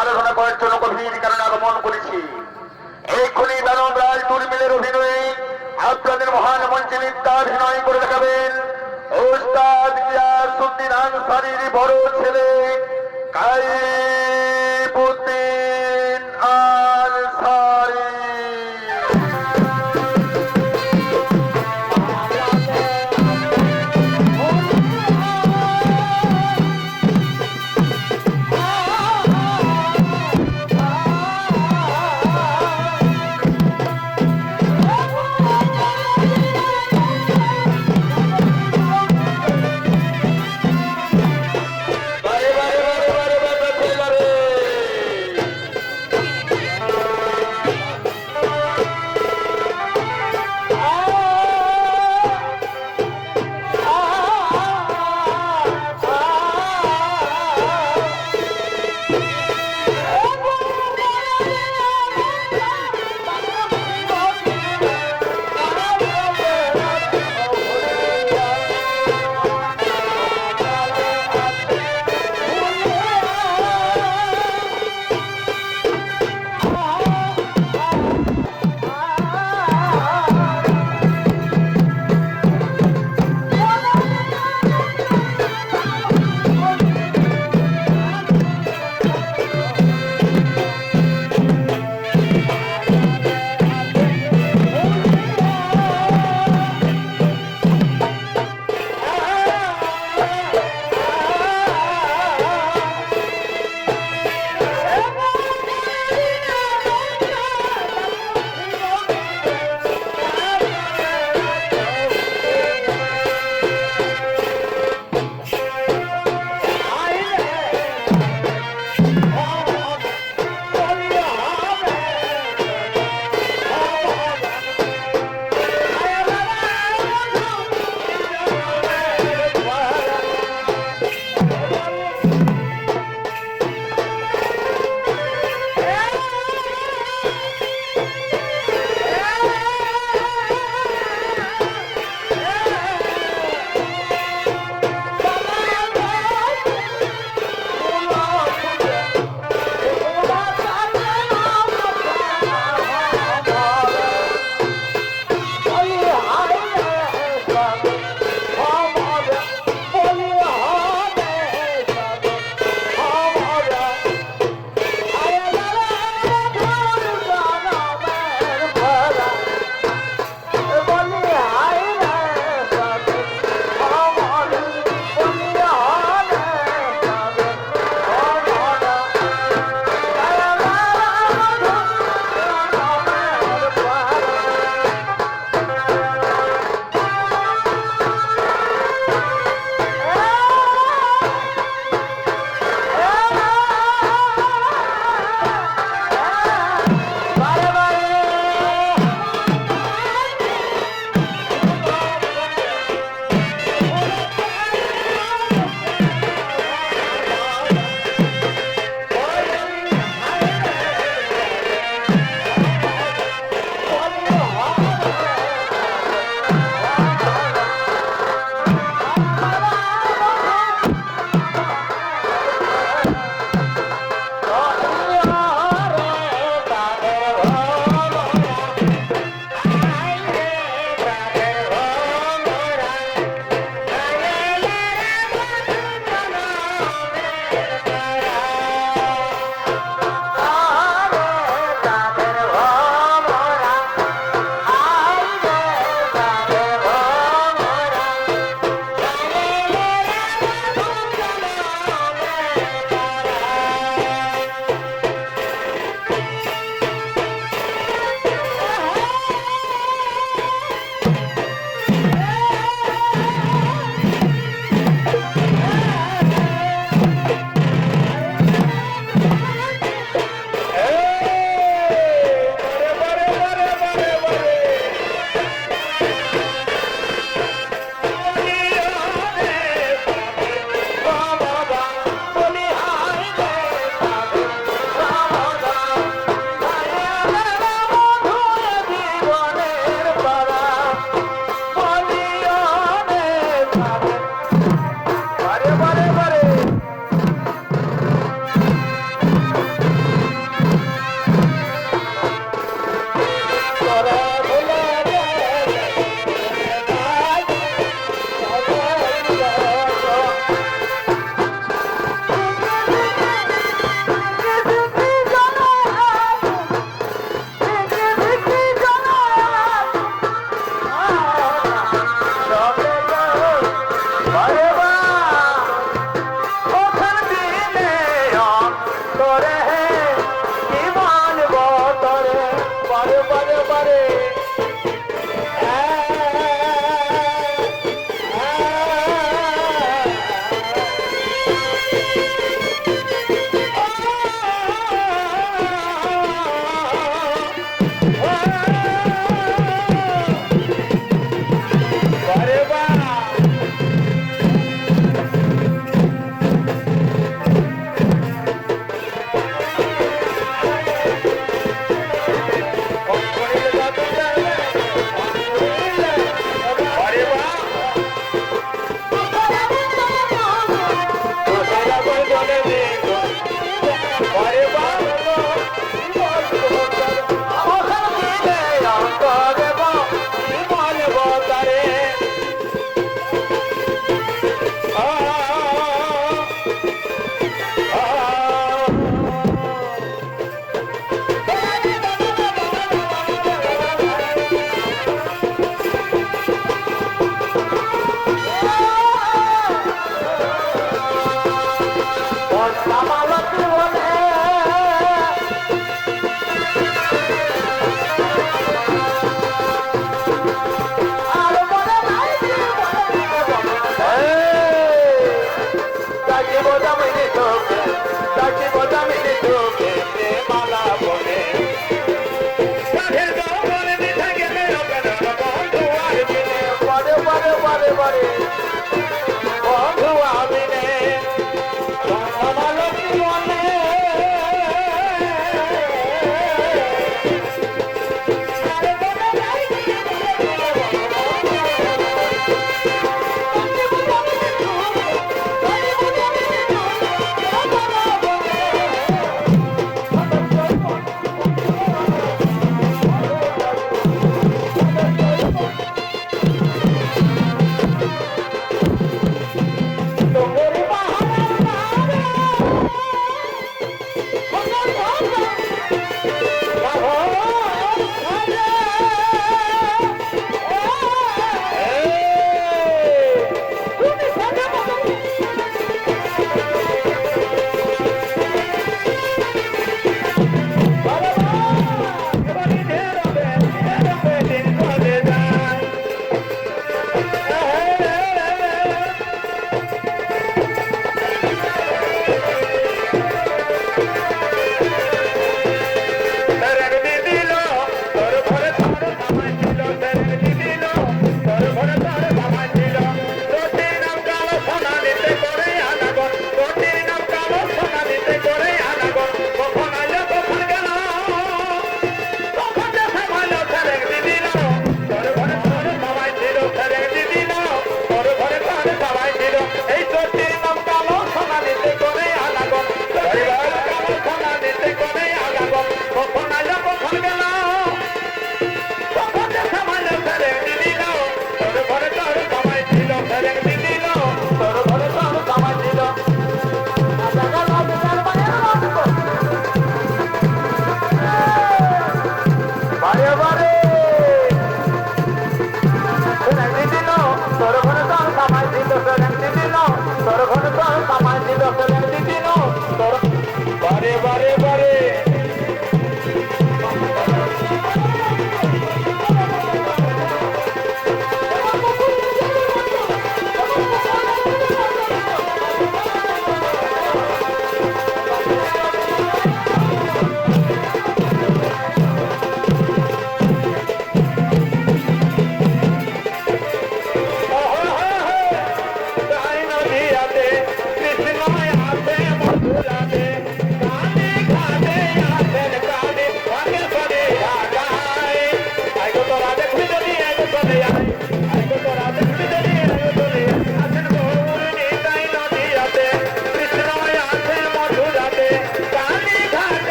আলোচনা করার জন্য গভীর কারণে আগমন করেছি। এক্ষুনি দানব রাজ দুর্মিলের অভিনয়ে আপনাদের মহান মঞ্চে নৃত্যাভিনয় করে দেখাবেন ওস্তাদ গিয়াসউদ্দিন আনসারীর বড় ছেলে কাইবুদ্দিন আনসারী।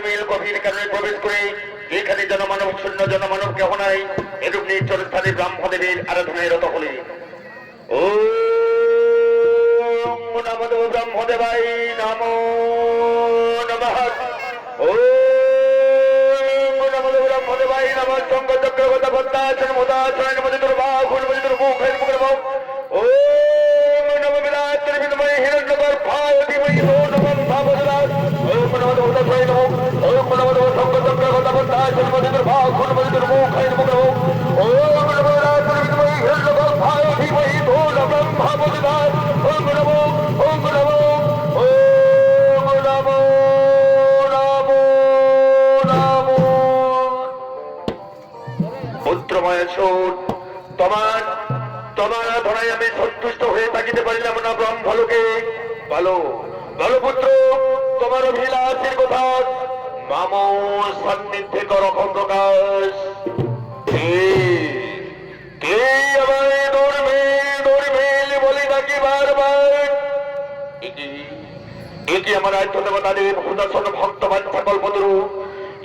দুর্মিল গভীর কারণে প্রবেশ করে এখানে জনমানব শূন্য জনমানব কেহ নাই এরূপ নির্জন স্থানে ব্রাহ্মণদেবের আরাধনায় রত হলে ও নমো ব্রহ্মদেবায় নমো নমঃ ও নমো ব্রহ্মদেবায় নমঃ শঙ্কর চক্রবর্তী ভদ্রাসন মুদাসন মধ্যে দুর্বাহুর মধ্যে দুর্মুখ মুখ ও নমো বিরাট বিদময় হিরণ্যগর্ভায় ধীমহি নমঃ ভাবদাস ও নমো উদয় নমঃ ও নমো শঙ্কর চক্রবর্তী ভদ্রাসন মধ্যে দুর্বাহুর মধ্যে দুর্মুখ মুখ ও নমো বিরাট বিদময় হিরণ্যগর্ভায় ধীমহি নমঃ ভাবদাস ও নমো তোমার তোমার ধরায় আমি সন্তুষ্ট হয়ে থাকিতে পারিলাম না ব্রহ্মলোকে। বলো বলো পুত্র, তোমার অভিলাষের কথা মাম সান্নিধ্যে করখন প্রকাশ। কে আমায় দৌড়মেল বলি নাকি বারবার? এটি আমার আত্মদেবতাদের উদাসন ভক্তবান সকল বদরু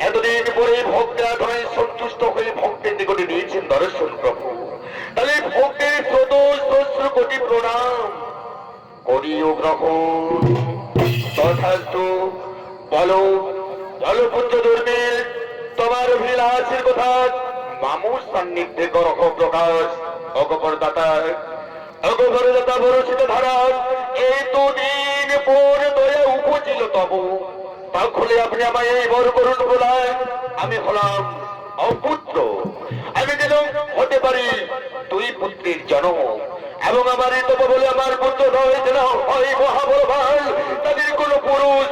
এতদিন পরে ভক্তের আধনায় সন্তুষ্ট হয়ে ভক্তের নিকটে দিয়েছেন দর্শন প্রভু। তাহলে ভক্তের সহস্র কোটি প্রণাম করিও গ্রহণ। তথাস্তু। বলো বলো পুত্র দুর্মিল, তোমার অভিলাষের কথা মামুর সান্নিধ্যে করহ প্রকাশ। অগপরদাতা অগপরদাতা বরষিত ধারা এই দুদিন পর দয়া উপজিল তব, তাহলে আপনি আমায় এই বর করুন বলায় আমি হলাম অপুত্র। আমি যেন হতে পারি দুই পুত্রের জন্ম, এবং আমার এই তব বলে আমার পুত্র নয় যেন হয় মহাবলবান। তাদের কোন পুরুষ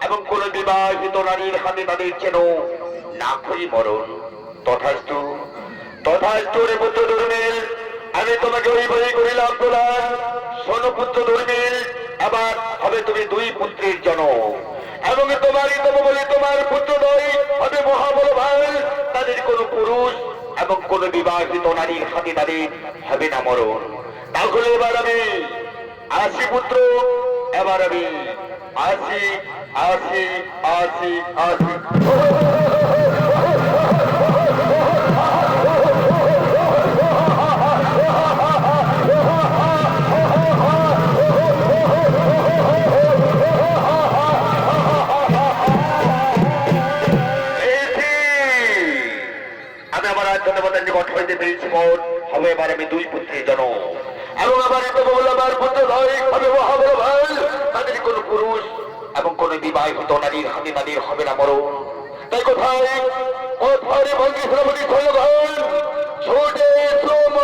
এবং কোন বিবাহিত নারীর হাতে তাদের যেন না হই মরণ। তথাস্তু তথাস্তু রে পুত্র দুর্মিল, আমি তোমাকে ওই বই করিলাম প্রদান। শোনো পুত্র দুর্মিল, আবার হবে তুমি দুই পুত্রের জন্ম, এবং তোমারই তব বলে তোমার পুত্র নয় হবে মহাবলবান। তাদের কোন পুরুষ এবং কোন বিবাহিত নারীর হাতে তাদের হবে না মরণ। তাহলে এবার আমি আসি পুত্র, এবার আমি আসি আসি আসি আসি। হবে এবার আমি দুই পুত্রের জন্ম, এবং আমার আমার পুত্র হবে মহাবলবান। তাদের কোন পুরুষ এবং কোন বিবাহিত নারীর হাতে তাদের হবে না মরণ। তাই কোথায় কোথায় ভঙ্গি শ্রমণী ছলগণ ছোটে শ্রম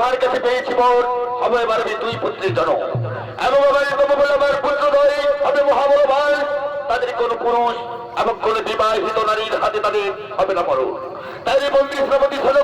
আমার কাছে পেয়েছি বোন হবে এবার আমি দুই পুত্রের জন্য এবং আমার পুত্রদ্বয় হবে মহাবলবান তাদের কোন পুরুষ এবং কোন বিবাহিত নারীর হাতে তাদের হবে না মরণ তাই বন্ধু শ্রমতি ছিল